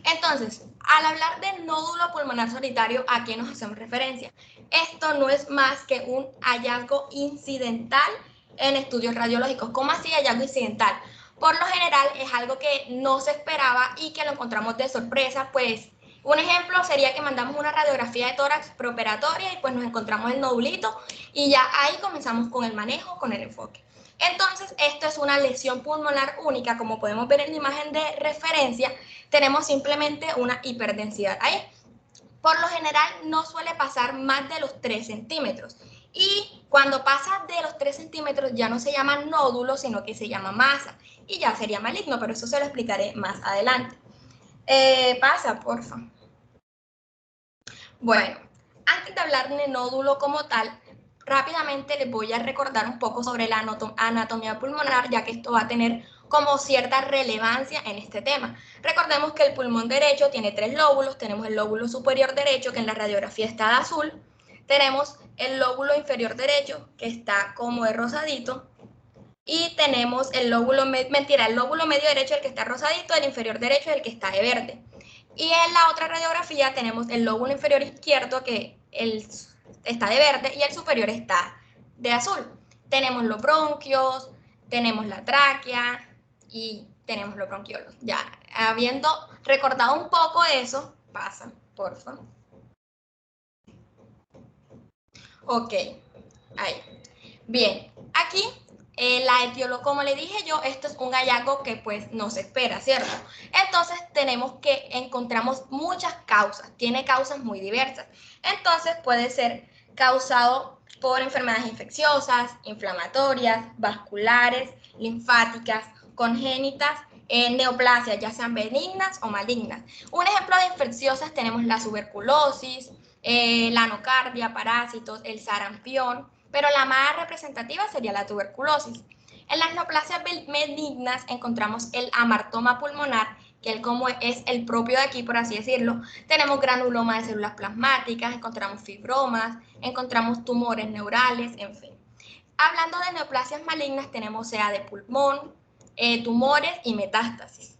Entonces, al hablar de nódulo pulmonar solitario, ¿a qué nos hacemos referencia? Esto no es más que un hallazgo incidental en estudios radiológicos. ¿Cómo así hallazgo incidental? Por lo general es algo que no se esperaba y que lo encontramos de sorpresa, pues un ejemplo sería que mandamos una radiografía de tórax preoperatoria y pues nos encontramos el nodulito y ya ahí comenzamos con el manejo, con el enfoque. Entonces, esto es una lesión pulmonar única, como podemos ver en la imagen de referencia, tenemos simplemente una hiperdensidad ahí. Por lo general no suele pasar más de los 3 centímetros. Y cuando pasa de los 3 centímetros ya no se llama nódulo, sino que se llama masa. Y ya sería maligno, pero eso se lo explicaré más adelante. Pasa, porfa. Bueno, antes de hablar de nódulo como tal, rápidamente les voy a recordar un poco sobre la anatomía pulmonar, ya que esto va a tener como cierta relevancia en este tema. Recordemos que el pulmón derecho tiene 3 lóbulos, tenemos el lóbulo superior derecho, que en la radiografía está de azul, tenemos el lóbulo inferior derecho, que está como de rosadito, y tenemos el lóbulo, el lóbulo medio derecho, el que está rosadito, el inferior derecho, el que está de verde. Y en la otra radiografía tenemos el lóbulo inferior izquierdo, que está de verde, y el superior está de azul. Tenemos los bronquios, tenemos la tráquea y tenemos los bronquiolos. Ya, habiendo recordado un poco eso, pasa, por favor. Ok, ahí. Bien, aquí la etiología, como le dije yo, esto es un hallazgo que pues no se espera, ¿cierto? Entonces tenemos que encontramos muchas causas, tiene causas muy diversas. Entonces puede ser causado por enfermedades infecciosas, inflamatorias, vasculares, linfáticas, congénitas, neoplasias, ya sean benignas o malignas. Un ejemplo de infecciosas tenemos la tuberculosis, la anocardia, parásitos, el sarampión, pero la más representativa sería la tuberculosis. En las neoplasias benignas encontramos el amartoma pulmonar, que como es el propio de aquí, por así decirlo. Tenemos granuloma de células plasmáticas, encontramos fibromas, encontramos tumores neurales, en fin. Hablando de neoplasias malignas, tenemos CA de pulmón, tumores y metástasis.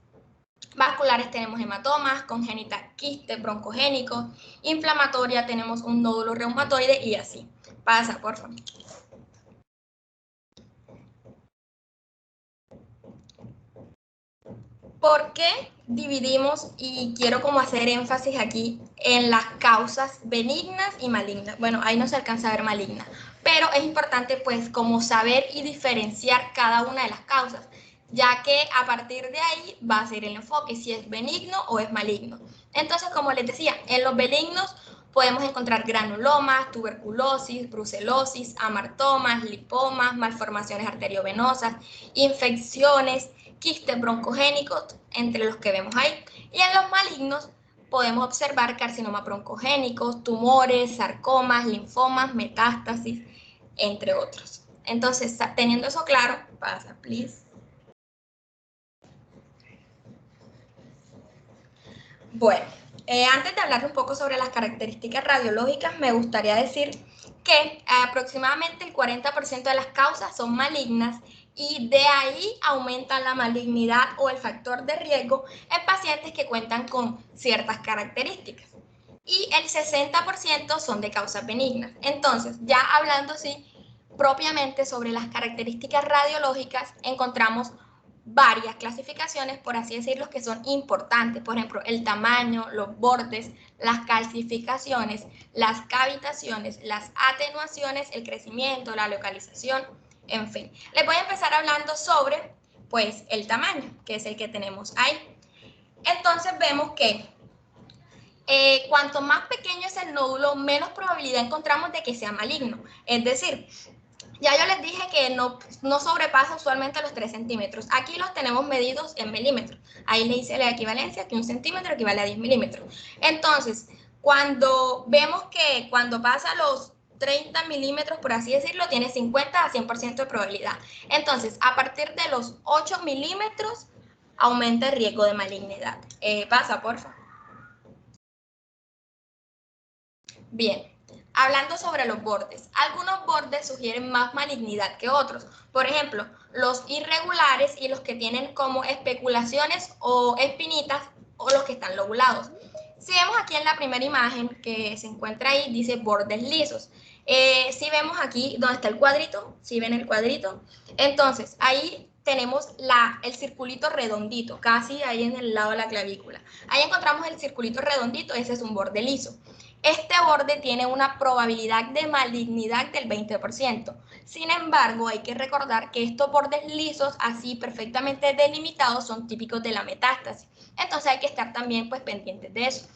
Vasculares tenemos hematomas, congénitas quistes broncogénicos, inflamatoria tenemos un nódulo reumatoide y así. Pasa, por favor. ¿Por qué dividimos y quiero como hacer énfasis aquí en las causas benignas y malignas? Bueno, ahí no se alcanza a ver maligna, pero es importante pues como saber y diferenciar cada una de las causas, ya que a partir de ahí va a ser el enfoque, si es benigno o es maligno. Entonces, como les decía, en los benignos podemos encontrar granulomas, tuberculosis, brucelosis, amartomas, lipomas, malformaciones arteriovenosas, infecciones, quistes broncogénicos, entre los que vemos ahí. Y en los malignos podemos observar carcinomas broncogénicos, tumores, sarcomas, linfomas, metástasis, entre otros. Entonces, teniendo eso claro, pasa, please. Bueno, antes de hablar un poco sobre las características radiológicas, me gustaría decir que aproximadamente el 40% de las causas son malignas y de ahí aumentan la malignidad o el factor de riesgo en pacientes que cuentan con ciertas características. Y el 60% son de causas benignas. Entonces, ya hablando así propiamente sobre las características radiológicas, encontramos varias clasificaciones, por así decirlo, que son importantes. Por ejemplo, el tamaño, los bordes, las calcificaciones, las cavitaciones, las atenuaciones, el crecimiento, la localización, en fin. Les voy a empezar hablando sobre, pues, el tamaño, que es el que tenemos ahí. Entonces vemos que cuanto más pequeño es el nódulo, menos probabilidad encontramos de que sea maligno. Es decir, ya yo les dije que no sobrepasa usualmente los 3 centímetros. Aquí los tenemos medidos en milímetros. Ahí le hice la equivalencia que 1 centímetro equivale a 10 milímetros. Entonces, cuando vemos que cuando pasa los 30 milímetros, por así decirlo, tiene 50 a 100% de probabilidad. Entonces, a partir de los 8 milímetros, aumenta el riesgo de malignidad. Pasa, por favor. Bien, hablando sobre los bordes, algunos bordes sugieren más malignidad que otros. Por ejemplo, los irregulares y los que tienen como especulaciones o espinitas o los que están lobulados. Si vemos aquí en la primera imagen que se encuentra ahí, dice bordes lisos. Si vemos aquí donde está el cuadrito, si ven el cuadrito, entonces ahí tenemos el circulito redondito, casi ahí en el lado de la clavícula. Ahí encontramos el circulito redondito, ese es un borde liso. Este borde tiene una probabilidad de malignidad del 20%. Sin embargo, hay que recordar que estos bordes lisos, así perfectamente delimitados, son típicos de la metástasis. Entonces hay que estar también pues pendientes de eso.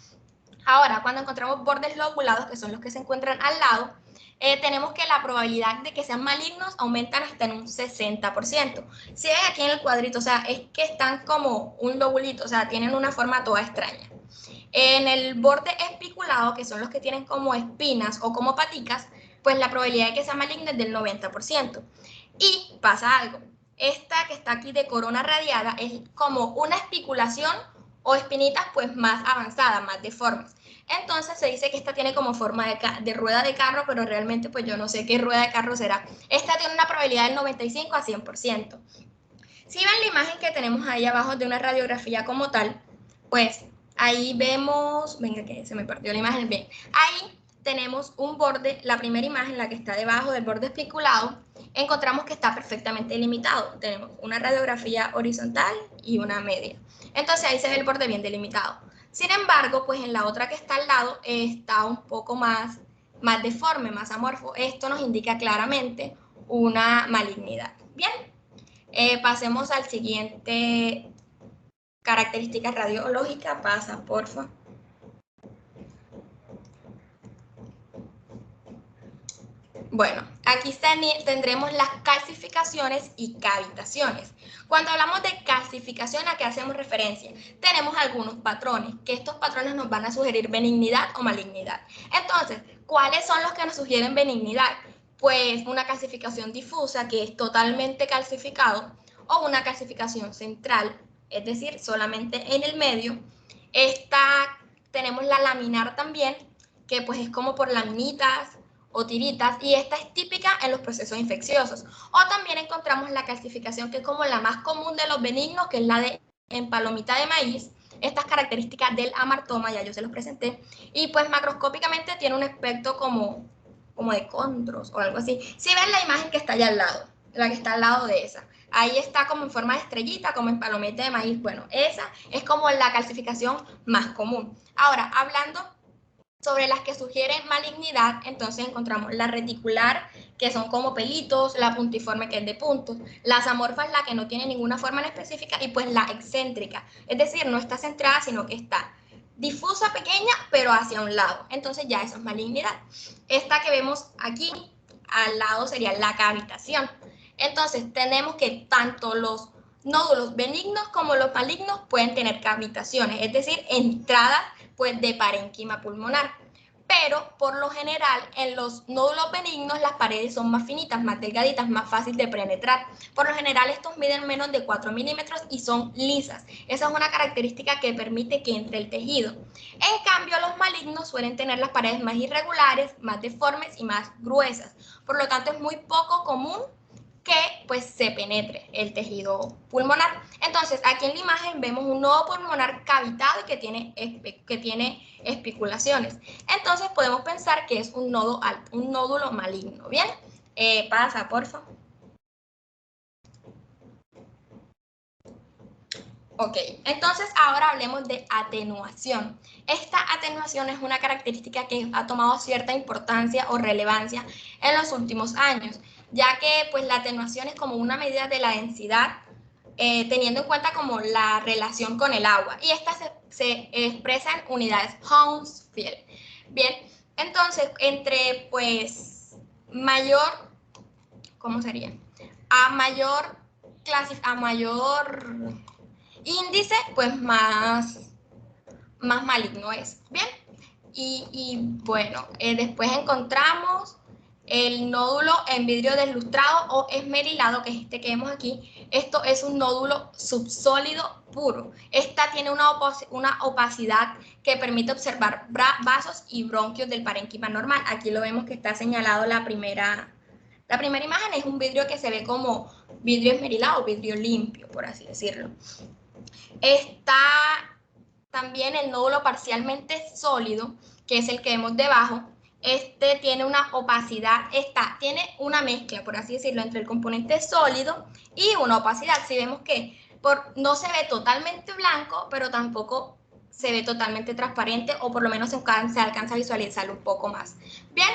Ahora, cuando encontramos bordes lobulados, que son los que se encuentran al lado, tenemos que la probabilidad de que sean malignos aumentan hasta en un 60%. Si ven aquí en el cuadrito, o sea, es que están como un lobulito, o sea, tienen una forma toda extraña. En el borde espiculado, que son los que tienen como espinas o como paticas, pues la probabilidad de que sea maligna es del 90%. Y pasa algo, esta que está aquí de corona radiada es como una espiculación o espinitas pues más avanzadas, más deformes. Entonces se dice que esta tiene como forma de rueda de carro, pero realmente pues yo no sé qué rueda de carro será. Esta tiene una probabilidad del 95 a 100%. Si ven la imagen que tenemos ahí abajo de una radiografía como tal, pues ahí vemos, venga que se me perdió la imagen, bien, ahí tenemos un borde, la primera imagen, la que está debajo del borde especulado, encontramos que está perfectamente delimitado. Tenemos una radiografía horizontal y una media. Entonces ahí se ve el borde bien delimitado. Sin embargo, pues en la otra que está al lado está un poco más deforme, más amorfo. Esto nos indica claramente una malignidad. Bien, pasemos al siguiente característica radiológica. Pasa, porfa. Bueno, aquí tendremos las calcificaciones y cavitaciones. Cuando hablamos de calcificación, ¿a qué hacemos referencia? Tenemos algunos patrones, que estos patrones nos van a sugerir benignidad o malignidad. Entonces, ¿cuáles son los que nos sugieren benignidad? Pues una calcificación difusa, que es totalmente calcificado, o una calcificación central, es decir, solamente en el medio. Tenemos la laminar también, que pues es como por laminitas o tiritas, y esta es típica en los procesos infecciosos. O también encontramos la calcificación, que es como la más común de los benignos, que es la de en palomita de maíz. Estas características del amartoma ya yo se los presenté, y pues macroscópicamente tiene un aspecto como de contros o algo así. Si ven la imagen que está allá al lado, la que está al lado de esa, ahí está como en forma de estrellita, como en palomita de maíz. Bueno, esa es como la calcificación más común. Ahora, hablando sobre las que sugieren malignidad, entonces encontramos la reticular, que son como pelitos, la puntiforme, que es de puntos, las amorfas, la que no tiene ninguna forma en específica, y pues la excéntrica, es decir, no está centrada, sino que está difusa, pequeña, pero hacia un lado. Entonces ya eso es malignidad. Esta que vemos aquí al lado sería la cavitación. Entonces tenemos que tanto los nódulos benignos como los malignos pueden tener cavitaciones, es decir, entradas pues de parénquima pulmonar. Pero por lo general en los nódulos benignos las paredes son más finitas, más delgaditas, más fácil de penetrar. Por lo general estos miden menos de 4 milímetros y son lisas. Esa es una característica que permite que entre el tejido. En cambio, los malignos suelen tener las paredes más irregulares, más deformes y más gruesas. Por lo tanto, es muy poco común que pues se penetre el tejido pulmonar. Entonces, aquí en la imagen vemos un nodo pulmonar cavitado y que tiene espiculaciones. Entonces, podemos pensar que es un nódulo maligno. Bien, pasa, por favor. Ok, entonces ahora hablemos de atenuación. Esta atenuación es una característica que ha tomado cierta importancia o relevancia en los últimos años, ya que pues la atenuación es como una medida de la densidad, teniendo en cuenta como la relación con el agua, y esta se expresa en unidades Hounsfield. Bien, entonces entre pues mayor, ¿cómo sería? A mayor índice, pues más maligno es. Bien, y bueno, después encontramos el nódulo en vidrio deslustrado o esmerilado, que es este que vemos aquí. Esto es un nódulo subsólido puro. Esta tiene una opacidad que permite observar vasos y bronquios del parénquima normal. Aquí lo vemos que está señalado la primera imagen, es un vidrio que se ve como vidrio esmerilado, vidrio limpio, por así decirlo. También el nódulo parcialmente sólido, que es el que vemos debajo, este tiene una opacidad, tiene una mezcla, por así decirlo, entre el componente sólido y una opacidad. Si vemos que no se ve totalmente blanco, pero tampoco se ve totalmente transparente, o por lo menos se alcanza a visualizarlo un poco más. Bien,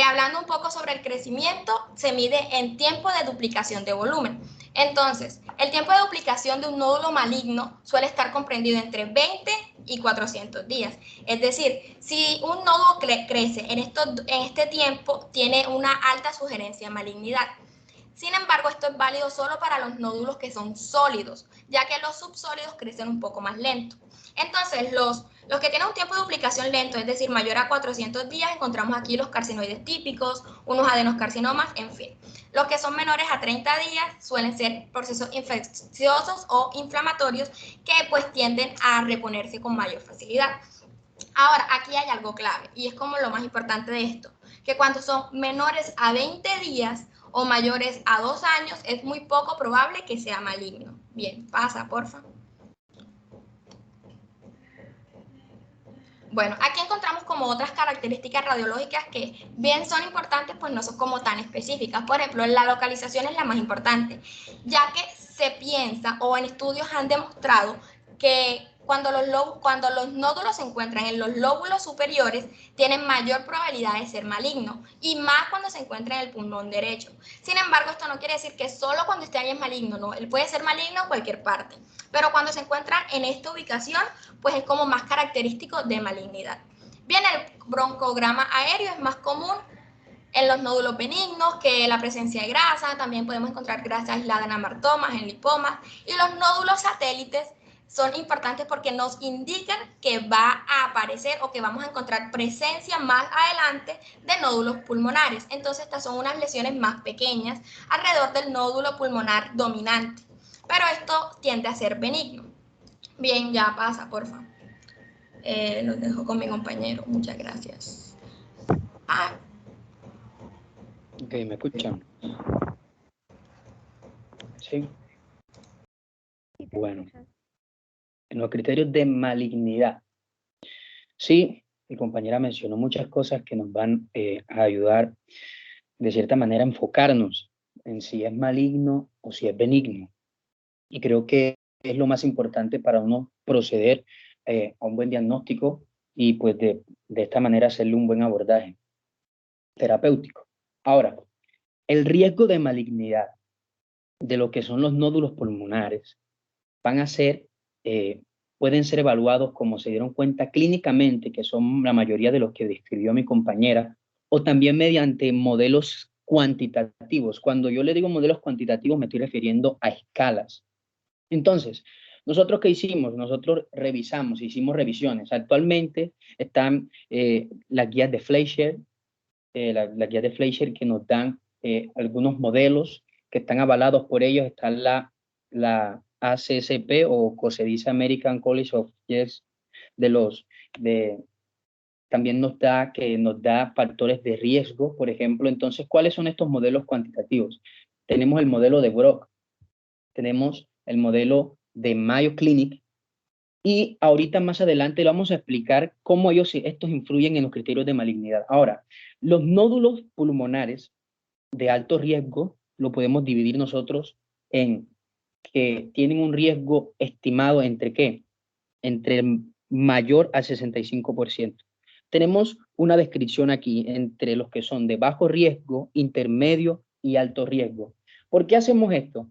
hablando un poco sobre el crecimiento, se mide en tiempo de duplicación de volumen. Entonces, el tiempo de duplicación de un nódulo maligno suele estar comprendido entre 20 y 400 días. Es decir, si un nódulo crece en este tiempo, tiene una alta sugerencia de malignidad. Sin embargo, esto es válido solo para los nódulos que son sólidos, ya que los subsólidos crecen un poco más lento. Entonces, los que tienen un tiempo de duplicación lento, es decir, mayor a 400 días, encontramos aquí los carcinoides típicos, unos adenocarcinomas, en fin. Los que son menores a 30 días suelen ser procesos infecciosos o inflamatorios que pues tienden a reponerse con mayor facilidad. Ahora, aquí hay algo clave y es como lo más importante de esto, que cuando son menores a 20 días o mayores a 2 años, es muy poco probable que sea maligno. Bien, pasa, porfa. Bueno, aquí encontramos como otras características radiológicas que bien son importantes, pues no son como tan específicas. Por ejemplo, la localización es la más importante, ya que se piensa o en estudios han demostrado que cuando los nódulos se encuentran en los lóbulos superiores, tienen mayor probabilidad de ser malignos, y más cuando se encuentra en el pulmón derecho. Sin embargo, esto no quiere decir que solo cuando esté ahí es maligno, no, él puede ser maligno en cualquier parte, pero cuando se encuentra en esta ubicación, pues es como más característico de malignidad. Bien, el broncograma aéreo es más común en los nódulos benignos que la presencia de grasa. También podemos encontrar grasa aislada en amartomas, en lipomas, y los nódulos satélites son importantes porque nos indican que va a aparecer o que vamos a encontrar presencia más adelante de nódulos pulmonares. Entonces, estas son unas lesiones más pequeñas alrededor del nódulo pulmonar dominante, pero esto tiende a ser benigno. Bien, ya pasa, por favor. Los dejo con mi compañero. Muchas gracias. Ok, ¿me escuchan? Sí. Bueno, en los criterios de malignidad, sí, mi compañera mencionó muchas cosas que nos van a ayudar de cierta manera a enfocarnos en si es maligno o si es benigno. Y creo que es lo más importante para uno proceder a un buen diagnóstico y pues de esta manera hacerle un buen abordaje terapéutico. Ahora, el riesgo de malignidad de lo que son los nódulos pulmonares van a ser, pueden ser evaluados como se dieron cuenta clínicamente, que son la mayoría de los que describió mi compañera, o también mediante modelos cuantitativos. Cuando yo le digo modelos cuantitativos me estoy refiriendo a escalas. Entonces, ¿nosotros qué hicimos? Nosotros revisamos, hicimos revisiones. Actualmente están las guías de Fleischer, las guías de Fleischer que nos dan algunos modelos que están avalados por ellos. Está la ACCP, o como se dice American College of Yes, también nos da factores de riesgo, por ejemplo. Entonces, ¿cuáles son estos modelos cuantitativos? Tenemos el modelo de Brock, tenemos el modelo de Mayo Clinic, y ahorita más adelante vamos a explicar cómo estos influyen en los criterios de malignidad. Ahora, los nódulos pulmonares de alto riesgo lo podemos dividir nosotros en que tienen un riesgo estimado entre ¿qué? Entre mayor al 65%. Tenemos una descripción aquí entre los que son de bajo riesgo, intermedio y alto riesgo. ¿Por qué hacemos esto?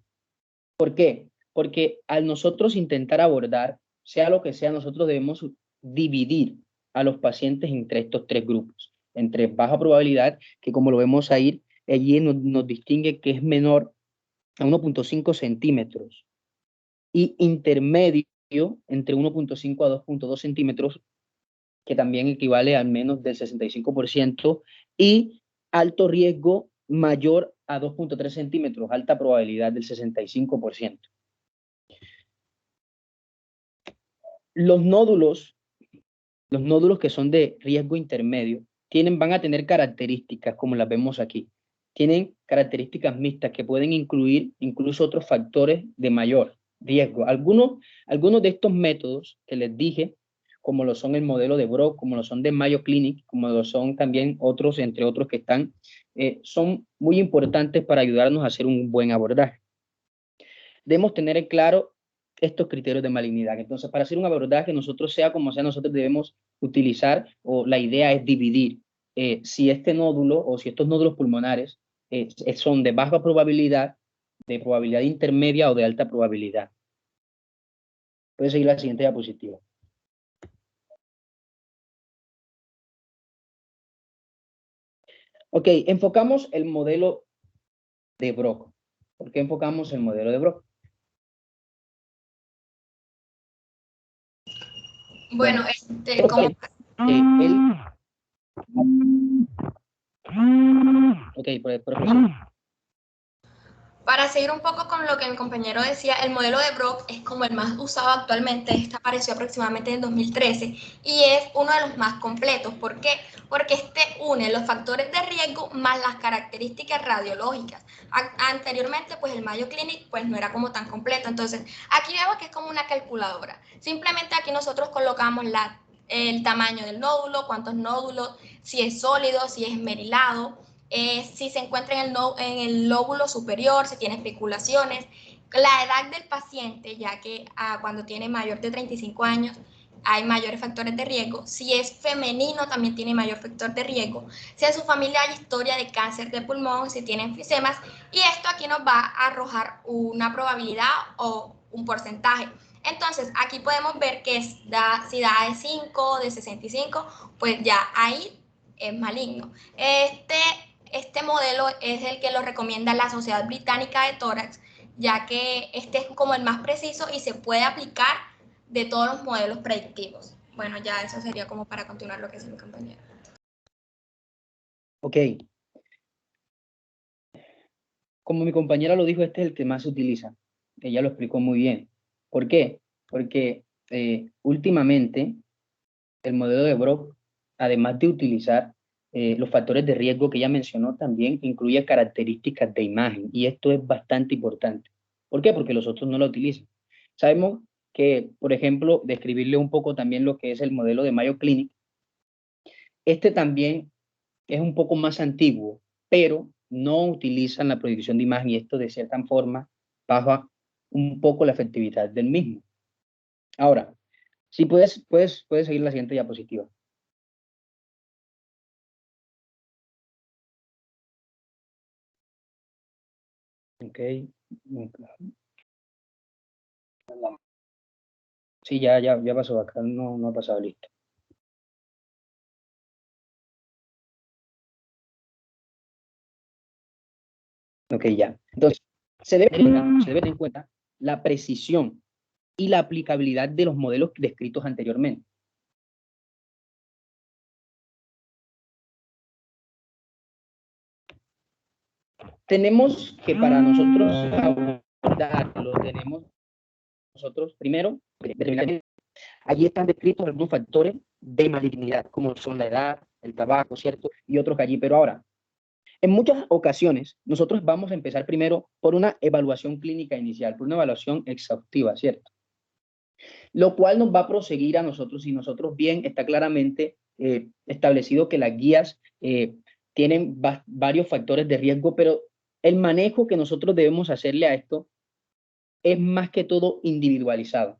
¿Por qué? Porque al nosotros intentar abordar, sea lo que sea, nosotros debemos dividir a los pacientes entre estos tres grupos. Entre baja probabilidad, que como lo vemos ahí, allí nos distingue que es menor a 1.5 centímetros, y intermedio entre 1.5 a 2.2 centímetros, que también equivale al menos del 65%, y alto riesgo mayor a 2.3 centímetros, alta probabilidad del 65%. Los nódulos que son de riesgo intermedio van a tener características como las vemos aquí. Tienen características mixtas que pueden incluir incluso otros factores de mayor riesgo. Algunos de estos métodos que les dije como lo son el modelo de Brock, como lo son de Mayo Clinic, como lo son también otros, entre otros que están, son muy importantes para ayudarnos a hacer un buen abordaje. Debemos tener en claro estos criterios de malignidad. Entonces, para hacer un abordaje, nosotros, sea como sea, nosotros debemos utilizar, o la idea es dividir, si este nódulo o si estos nódulos pulmonares son de baja probabilidad, de probabilidad intermedia o de alta probabilidad. Puede seguir la siguiente diapositiva. Ok, enfocamos el modelo de Brock. ¿Por qué enfocamos el modelo de Brock? Bueno, como... Ok, profesor. Para seguir un poco con lo que mi compañero decía, el modelo de Brock es como el más usado actualmente. Este apareció aproximadamente en 2013 y es uno de los más completos. ¿Por qué? Porque este une los factores de riesgo más las características radiológicas. Anteriormente, pues el Mayo Clinic pues no era como tan completo. Entonces, aquí vemos que es como una calculadora. Simplemente aquí nosotros colocamos el tamaño del nódulo, cuántos nódulos, si es sólido, si es esmerilado, si se encuentra en el lóbulo superior, si tiene especulaciones, la edad del paciente, ya que cuando tiene mayor de 35 años hay mayores factores de riesgo, si es femenino también tiene mayor factor de riesgo, si en su familia hay historia de cáncer de pulmón, si tiene enfisemas, y esto aquí nos va a arrojar una probabilidad o un porcentaje. Entonces, aquí podemos ver que si da de 5, de 65, pues ya ahí es maligno. Este modelo es el que lo recomienda la Sociedad Británica de Tórax, ya que este es como el más preciso y se puede aplicar de todos los modelos predictivos. Bueno, ya eso sería como para continuar lo que dice mi compañero. Ok. Como mi compañera lo dijo, este es el que más se utiliza. Ella lo explicó muy bien. ¿Por qué? Porque últimamente el modelo de Brock, además de utilizar los factores de riesgo que ella mencionó, también incluye características de imagen. Y esto es bastante importante. ¿Por qué? Porque los otros no lo utilizan. Sabemos que, por ejemplo, describirle un poco también lo que es el modelo de Mayo Clinic, este también es un poco más antiguo, pero no utilizan la proyección de imagen y esto de cierta forma baja un poco la efectividad del mismo. Ahora, si puedes seguir la siguiente diapositiva. Ok. Sí, ya pasó acá, no ha pasado, listo. Ok, ya. Entonces, se debe tener en cuenta la precisión y la aplicabilidad de los modelos descritos anteriormente. Tenemos que para nosotros abordarlo, tenemos nosotros primero determinar. Allí están descritos algunos factores de malignidad, como son la edad, el tabaco, ¿cierto? Y otros allí. Pero ahora, en muchas ocasiones, nosotros vamos a empezar primero por una evaluación clínica inicial, por una evaluación exhaustiva, ¿cierto? Lo cual nos va a proseguir a nosotros, y nosotros bien está claramente establecido que las guías tienen varios factores de riesgo, pero el manejo que nosotros debemos hacerle a esto es más que todo individualizado.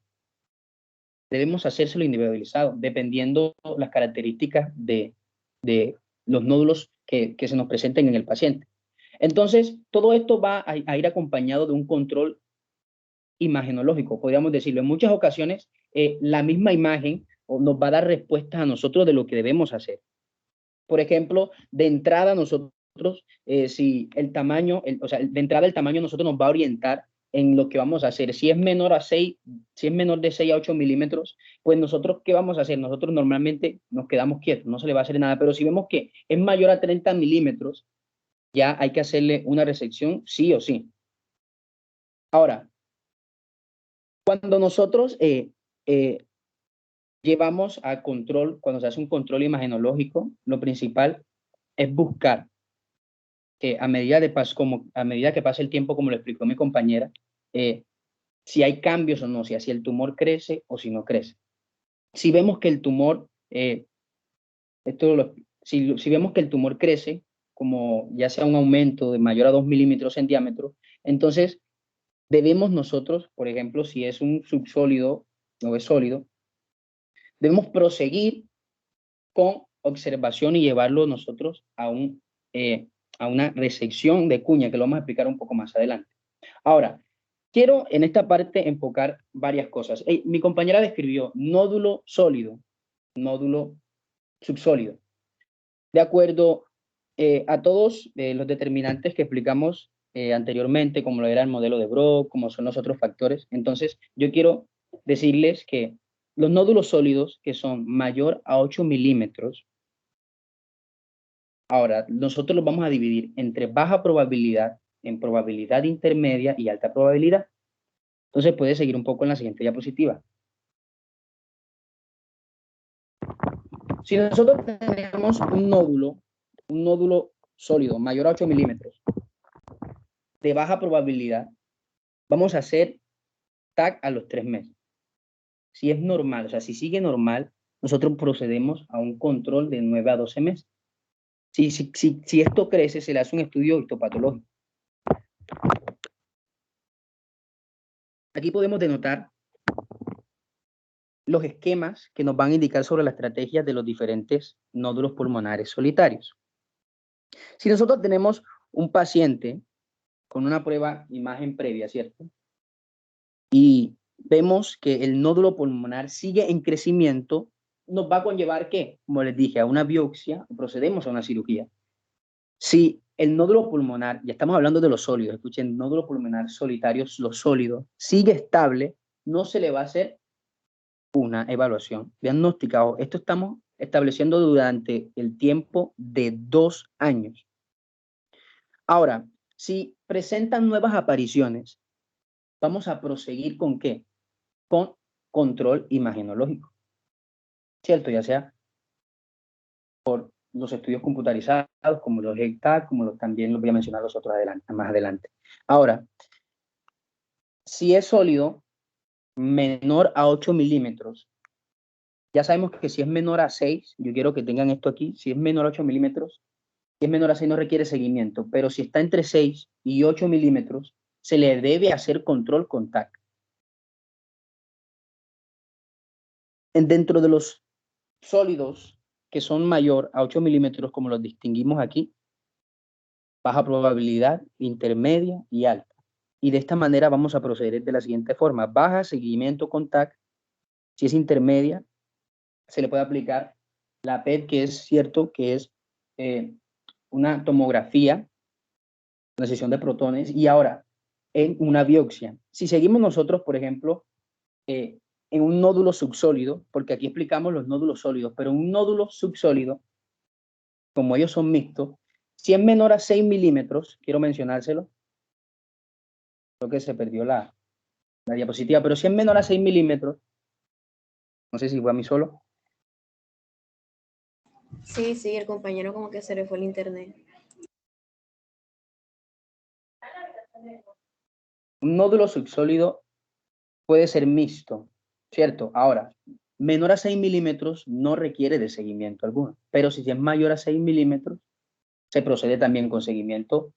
Debemos hacérselo individualizado, dependiendo las características de los nódulos que se nos presenten en el paciente. Entonces, todo esto va a ir acompañado de un control imagenológico, podríamos decirlo. En muchas ocasiones, la misma imagen nos va a dar respuestas a nosotros de lo que debemos hacer. Por ejemplo, de entrada nosotros, si el tamaño, o sea, de entrada el tamaño nosotros nos va a orientar en lo que vamos a hacer. Si es menor a 6, si es menor de 6 a 8 milímetros, pues nosotros, ¿qué vamos a hacer? Nosotros normalmente nos quedamos quietos, no se le va a hacer nada, pero si vemos que es mayor a 30 milímetros, ya hay que hacerle una resección sí o sí. Ahora, cuando nosotros llevamos a control, cuando se hace un control imagenológico, lo principal es buscar que a medida que pasa el tiempo, como lo explicó mi compañera, si hay cambios o no, si así el tumor crece o si no crece. Si vemos que el tumor, si vemos que el tumor crece, como ya sea un aumento de mayor a 2 milímetros en diámetro, entonces debemos nosotros, por ejemplo, si es un subsólido o es sólido, debemos proseguir con observación y llevarlo nosotros a una resección de cuña, que lo vamos a explicar un poco más adelante. Ahora, quiero en esta parte enfocar varias cosas. Mi compañera describió nódulo sólido, nódulo subsólido. De acuerdo a todos los determinantes que explicamos anteriormente, como lo era el modelo de Brock, como son los otros factores, entonces yo quiero decirles que los nódulos sólidos que son mayor a 8 milímetros, ahora nosotros los vamos a dividir entre baja probabilidad, en probabilidad intermedia y alta probabilidad. Entonces puede seguir un poco en la siguiente diapositiva. Si nosotros tenemos un nódulo sólido mayor a 8 milímetros de baja probabilidad, vamos a hacer TAC a los 3 meses. Si es normal, o sea, si sigue normal, nosotros procedemos a un control de 9 a 12 meses. Si esto crece, se le hace un estudio histopatológico. Aquí podemos denotar los esquemas que nos van a indicar sobre la estrategia de los diferentes nódulos pulmonares solitarios. Si nosotros tenemos un paciente con una prueba imagen previa, ¿cierto? Y vemos que el nódulo pulmonar sigue en crecimiento, nos va a conllevar, ¿qué? Como les dije, a una biopsia, procedemos a una cirugía. Si el nódulo pulmonar, ya estamos hablando de los sólidos, escuchen, nódulo pulmonar solitario, los sólidos, sigue estable, no se le va a hacer una evaluación diagnostica. Esto estamos estableciendo durante el tiempo de 2 años. Ahora, si presentan nuevas apariciones, vamos a proseguir ¿con qué? Con control imagenológico, ¿cierto? Ya sea por los estudios computarizados, como los ECTAC, también los voy a mencionar los otros más adelante. Ahora, si es sólido, menor a 8 milímetros, ya sabemos que si es menor a 6, yo quiero que tengan esto aquí, si es menor a 8 milímetros, si es menor a 6 no requiere seguimiento, pero si está entre 6 y 8 milímetros, se le debe hacer control con TAC. Dentro de los sólidos que son mayor a 8 milímetros, como los distinguimos aquí, baja probabilidad, intermedia y alta. Y de esta manera vamos a proceder de la siguiente forma. Baja, seguimiento con TAC. Si es intermedia, se le puede aplicar la PET, que es cierto que es una tomografía, una sesión de protones, y ahora en una biopsia. Si seguimos nosotros, por ejemplo, en un nódulo subsólido, porque aquí explicamos los nódulos sólidos, pero un nódulo subsólido, como ellos son mixtos, si es menor a 6 milímetros, quiero mencionárselo, creo que se perdió la diapositiva, pero si es menor a 6 milímetros, no sé si fue a mí solo. Sí, el compañero como que se le fue el internet. Un nódulo subsólido puede ser mixto, ¿cierto? Ahora, menor a 6 milímetros no requiere de seguimiento alguno, pero si es mayor a 6 milímetros, se procede también con seguimiento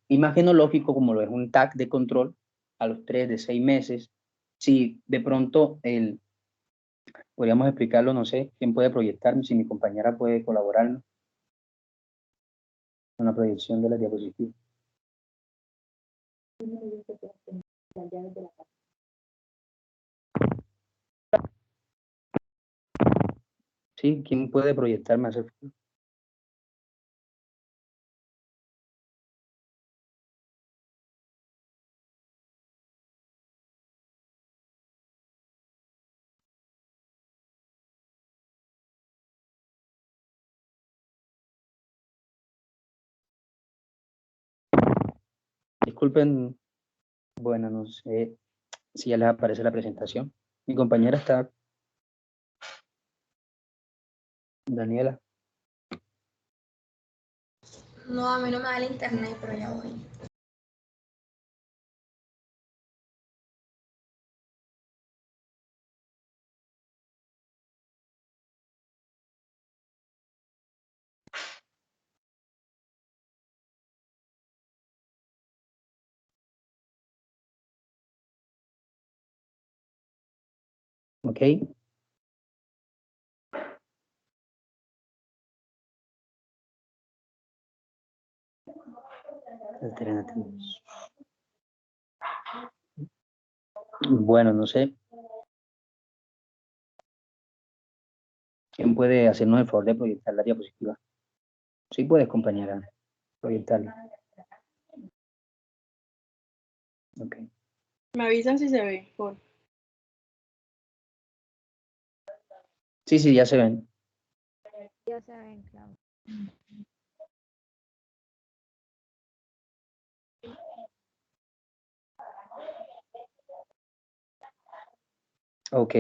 imagenológico, como lo es un TAC de control, a los 3 de 6 meses. Si de pronto podríamos explicarlo, no sé, ¿quién puede proyectarme? Si mi compañera puede colaborarnos con la proyección de la diapositiva. Sí, ¿quién puede proyectarme? Disculpen, bueno, no sé si ya les aparece la presentación. Mi compañera está, Daniela. No, a mí no me da el internet, pero ya voy. ¿Ok? Alternativas. Bueno, no sé. ¿Quién puede hacernos el favor de proyectar la diapositiva? Sí puedes, compañera, proyectarla. Ok. Me avisan si se ve. Sí, ya se ven. Ya se ven, claro. Ok.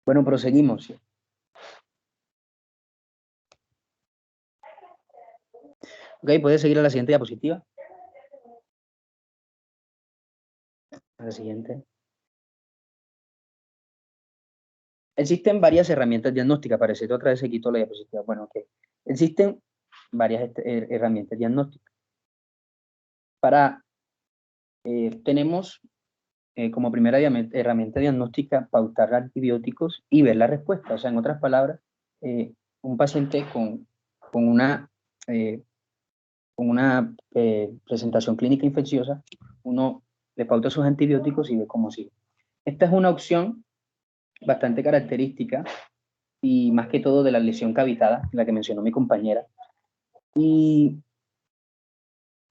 Bueno, proseguimos. Ok, puedes seguir a la siguiente diapositiva. A la siguiente. Existen varias herramientas diagnósticas. Parece que otra vez se quitó la diapositiva. Bueno, ok. Existen varias herramientas diagnósticas. Tenemos como primera herramienta diagnóstica pautar antibióticos y ver la respuesta. O sea, en otras palabras, un paciente con una presentación clínica infecciosa, uno le pauta sus antibióticos y ve cómo sigue. Esta es una opción bastante característica y más que todo de la lesión cavitada, la que mencionó mi compañera. Y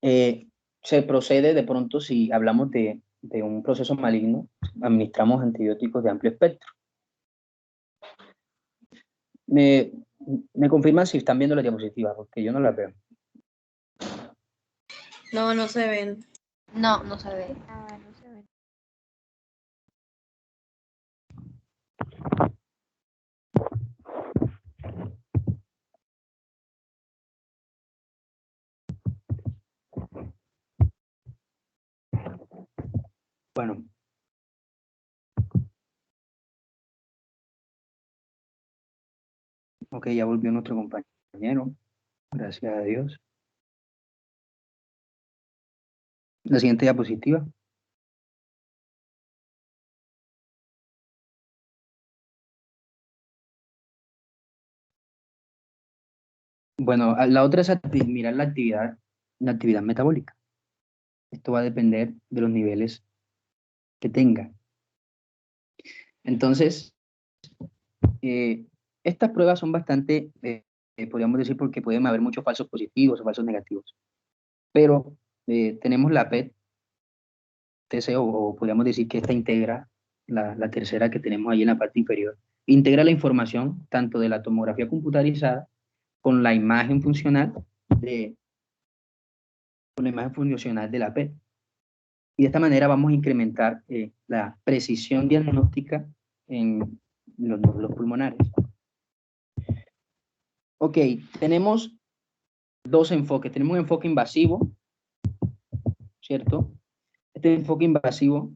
se procede de pronto si hablamos de un proceso maligno, administramos antibióticos de amplio espectro. Me confirman si están viendo la diapositiva, porque yo no la veo. No, no se ven. No, no se ve. Ah, no se ven. Bueno. Ok, ya volvió nuestro compañero. Gracias a Dios. La siguiente diapositiva. Bueno, la otra es mirar la actividad metabólica. Esto va a depender de los niveles que tenga. Entonces, estas pruebas son bastante, podríamos decir, porque pueden haber muchos falsos positivos o falsos negativos. Pero tenemos la PET-TC, o podríamos decir que esta integra, la tercera que tenemos ahí en la parte inferior, integra la información tanto de la tomografía computarizada con la imagen funcional de la PET. Y de esta manera vamos a incrementar la precisión diagnóstica en los nódulos pulmonares. Ok, tenemos dos enfoques. Tenemos un enfoque invasivo, ¿cierto? Este enfoque invasivo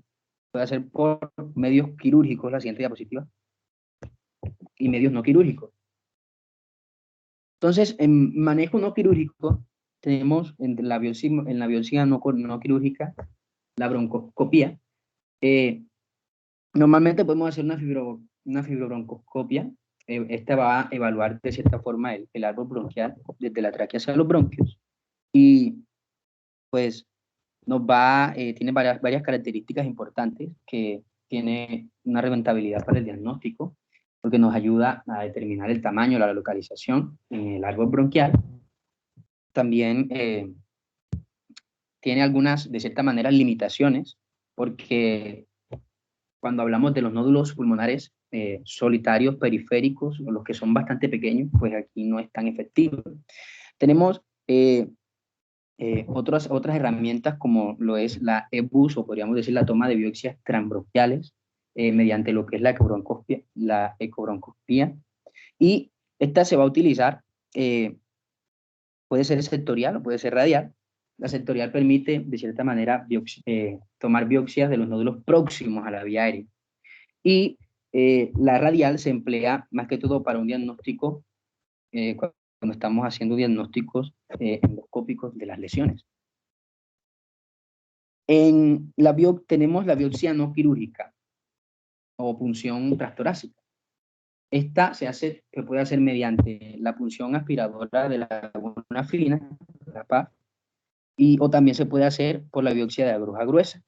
puede ser por medios quirúrgicos, la siguiente diapositiva, y medios no quirúrgicos. Entonces, en manejo no quirúrgico, tenemos en la biopsia no quirúrgica la broncoscopía. Normalmente podemos hacer una fibrobroncoscopia. Esta va a evaluar de cierta forma el árbol bronquial desde la tráquea hacia los bronquios y pues tiene varias características importantes que tiene una rentabilidad para el diagnóstico porque nos ayuda a determinar el tamaño, la localización en el árbol bronquial. También tiene algunas, de cierta manera, limitaciones porque cuando hablamos de los nódulos pulmonares solitarios, periféricos, o los que son bastante pequeños, pues aquí no es tan efectivo. Tenemos otras herramientas como lo es la EBUS, o podríamos decir la toma de biopsias transbronquiales, mediante lo que es la ecobroncoscopía, y esta se va a utilizar, puede ser sectorial o puede ser radial. La sectorial permite, de cierta manera, tomar biopsias de los nódulos próximos a la vía aérea. Y la radial se emplea más que todo para un diagnóstico, cuando estamos haciendo diagnósticos endoscópicos de las lesiones. Tenemos la biopsia no quirúrgica. o punción transtorácica. Esta se puede hacer mediante la punción aspiradora de la laguna fina, la PAF, o también se puede hacer por la biopsia de aguja gruesa.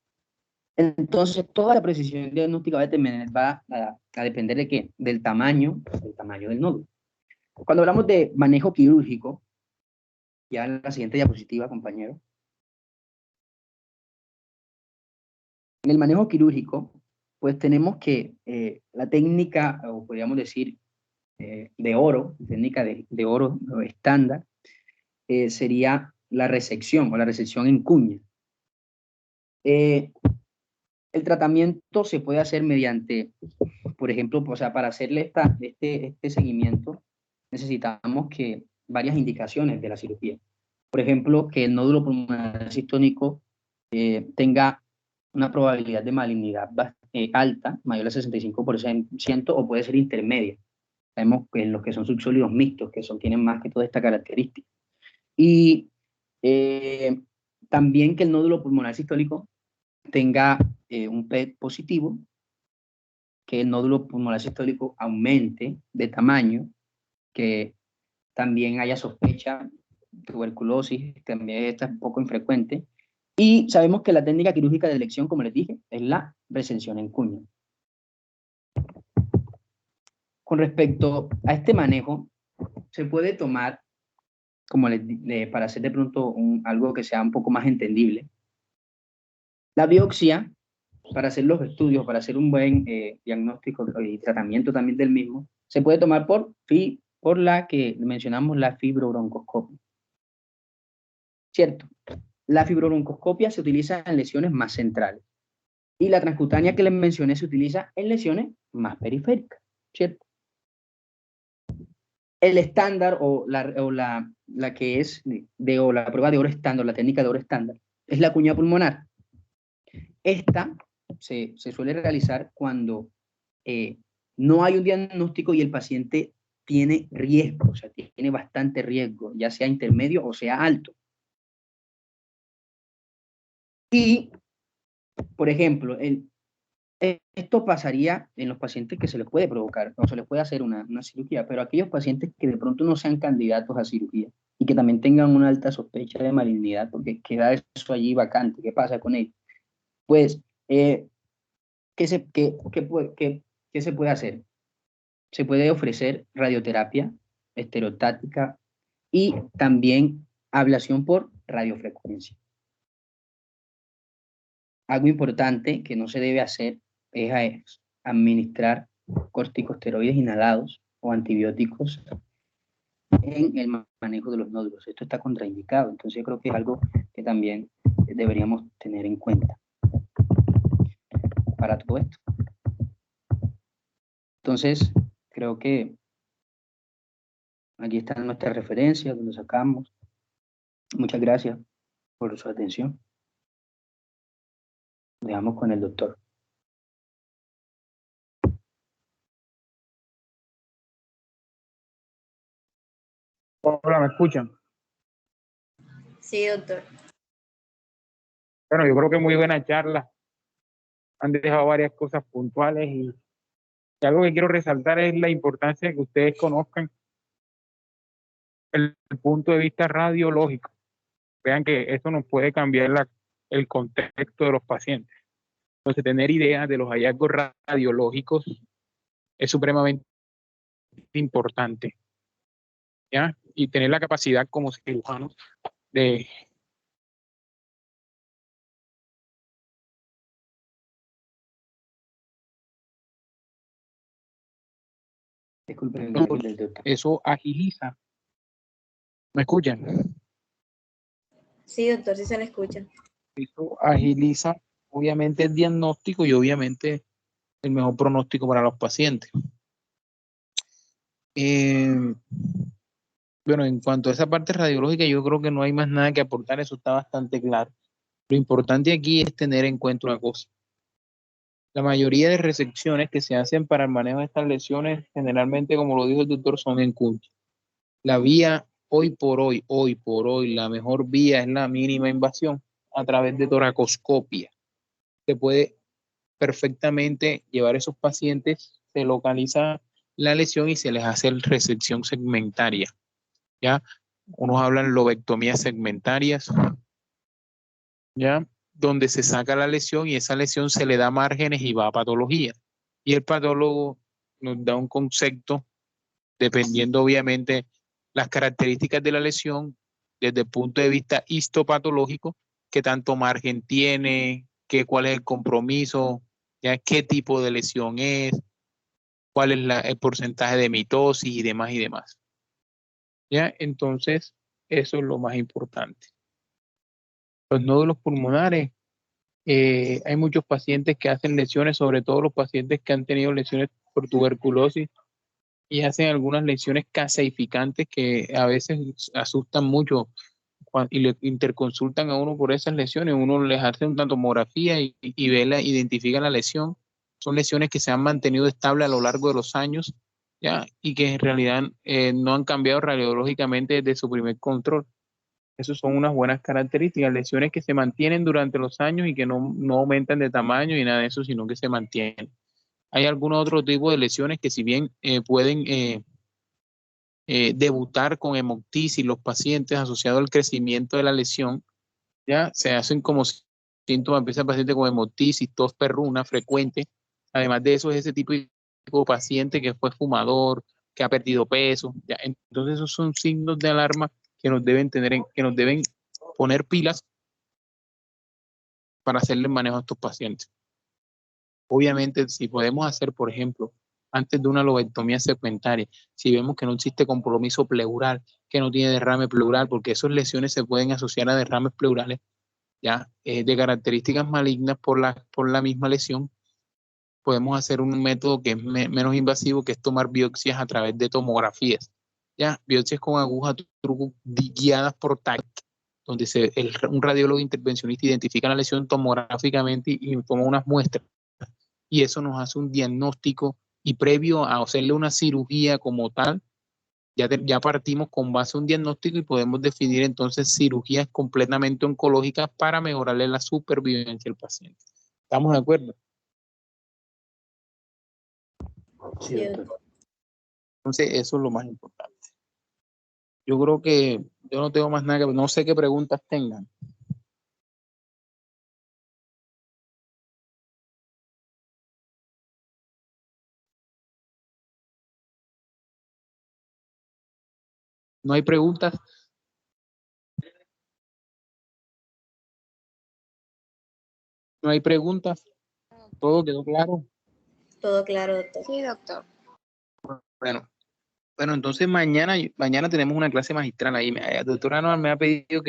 Entonces, toda la precisión diagnóstica va a depender de qué? Del tamaño del nódulo. Cuando hablamos de manejo quirúrgico, ya en la siguiente diapositiva, compañero. En el manejo quirúrgico, pues tenemos que la técnica, o podríamos decir, de oro, técnica de oro estándar, sería la resección o la resección en cuña. El tratamiento se puede hacer mediante, por ejemplo, o sea, para hacerle este seguimiento, necesitamos que varias indicaciones de la cirugía. Por ejemplo, que el nódulo pulmonar cistónico tenga una probabilidad de malignidad alta, mayor al 65%, o puede ser intermedia. Sabemos que en los que son subsólidos mixtos, tienen más que toda esta característica. Y también que el nódulo pulmonar sistólico tenga un PET positivo, que el nódulo pulmonar sistólico aumente de tamaño, que también haya sospecha de tuberculosis, también esta es poco infrecuente. Y sabemos que la técnica quirúrgica de elección, como les dije, es la resección en cuña. Con respecto a este manejo, se puede tomar, como para hacer de pronto algo que sea un poco más entendible, la biopsia, para hacer los estudios, para hacer un buen diagnóstico y tratamiento también del mismo, se puede tomar por la que mencionamos, la fibrobroncoscopia. ¿Cierto? La fibrobroncoscopia se utiliza en lesiones más centrales y la transcutánea que les mencioné se utiliza en lesiones más periféricas, ¿cierto? El estándar o la que es o la prueba de oro estándar, la técnica de oro estándar, es la cuña pulmonar. Esta se suele realizar cuando no hay un diagnóstico y el paciente tiene riesgo, o sea, tiene bastante riesgo, ya sea intermedio o sea alto. Y, por ejemplo, esto pasaría en los pacientes que se les puede provocar o se les puede hacer una cirugía, pero aquellos pacientes que de pronto no sean candidatos a cirugía y que también tengan una alta sospecha de malignidad, porque queda eso allí vacante, ¿qué pasa con ellos? Pues, ¿qué se puede hacer? Se puede ofrecer radioterapia estereotática y también ablación por radiofrecuencia. Algo importante que no se debe hacer es administrar corticosteroides inhalados o antibióticos en el manejo de los nódulos. Esto está contraindicado, entonces yo creo que es algo que también deberíamos tener en cuenta para todo esto. Entonces, creo que aquí están nuestras referencias, donde sacamos. Muchas gracias por su atención. Dejamos con el doctor. Hola, ¿me escuchan? Sí, doctor. Bueno, yo creo que muy buena charla. Han dejado varias cosas puntuales y algo que quiero resaltar es la importancia de que ustedes conozcan el punto de vista radiológico. Vean que eso nos puede cambiar el contexto de los pacientes. Entonces, tener ideas de los hallazgos radiológicos es supremamente importante, ¿ya? Y tener la capacidad como cirujanos de... Disculpen, Eso agiliza. ¿Me escuchan? Sí, doctor, sí se le escucha. Eso agiliza, obviamente, el diagnóstico y obviamente el mejor pronóstico para los pacientes. Bueno, en cuanto a esa parte radiológica, yo creo que no hay más nada que aportar, eso está bastante claro. Lo importante aquí es tener en cuenta una cosa. La mayoría de resecciones que se hacen para el manejo de estas lesiones, generalmente, como lo dijo el doctor, son en cuña. La vía, hoy por hoy, la mejor vía es la mínima invasión a través de toracoscopia. Se puede perfectamente llevar esos pacientes, se localiza la lesión y se les hace la resección segmentaria, ¿ya? Unos hablan lobectomías segmentarias, ¿ya? Donde se saca la lesión y esa lesión se le da márgenes y va a patología. Y el patólogo nos da un concepto, dependiendo obviamente las características de la lesión, desde el punto de vista histopatológico, qué tanto margen tiene, cuál es el compromiso, ¿ya? Qué tipo de lesión es, cuál es el porcentaje de mitosis y demás y demás. ¿Ya? Entonces, eso es lo más importante. Los nódulos pulmonares, hay muchos pacientes que hacen lesiones, sobre todo los pacientes que han tenido lesiones por tuberculosis y hacen algunas lesiones caseificantes que a veces asustan mucho y le interconsultan a uno por esas lesiones. Uno les hace una tomografía y identifica la lesión. Son lesiones que se han mantenido estables a lo largo de los años, ¿ya? Y que en realidad no han cambiado radiológicamente desde su primer control. Esas son unas buenas características, lesiones que se mantienen durante los años y que no aumentan de tamaño y nada de eso, sino que se mantienen. Hay algunos otros tipos de lesiones que si bien pueden debutar con hemoptisis los pacientes asociados al crecimiento de la lesión, ya se hacen como síntomas, empieza el paciente con hemoptisis, tos perruna frecuente. Además de eso, es ese tipo de paciente que fue fumador, que ha perdido peso, ya. Entonces esos son signos de alarma que nos deben que nos deben poner pilas para hacerle manejo a estos pacientes. Obviamente, si podemos hacer, por ejemplo, antes de una lobectomía segmentaria, si vemos que no existe compromiso pleural, que no tiene derrame pleural, porque esas lesiones se pueden asociar a derrames pleurales, ya de características malignas por la misma lesión, podemos hacer un método que es menos invasivo, que es tomar biopsias a través de tomografías, ya biopsias con agujas guiadas por TAC, donde un radiólogo intervencionista identifica la lesión tomográficamente y toma unas muestras, y eso nos hace un diagnóstico, y previo a hacerle una cirugía como tal, ya partimos con base a un diagnóstico y podemos definir entonces cirugías completamente oncológicas para mejorarle la supervivencia al paciente. ¿Estamos de acuerdo? Sí, doctor. Entonces, eso es lo más importante. Yo creo que yo no tengo más nada que, no sé qué preguntas tengan. ¿No hay preguntas? ¿No hay preguntas? ¿Todo quedó claro? Todo claro, doctor. Sí, doctor. Bueno, entonces mañana tenemos una clase magistral ahí. El doctor Anual me ha pedido que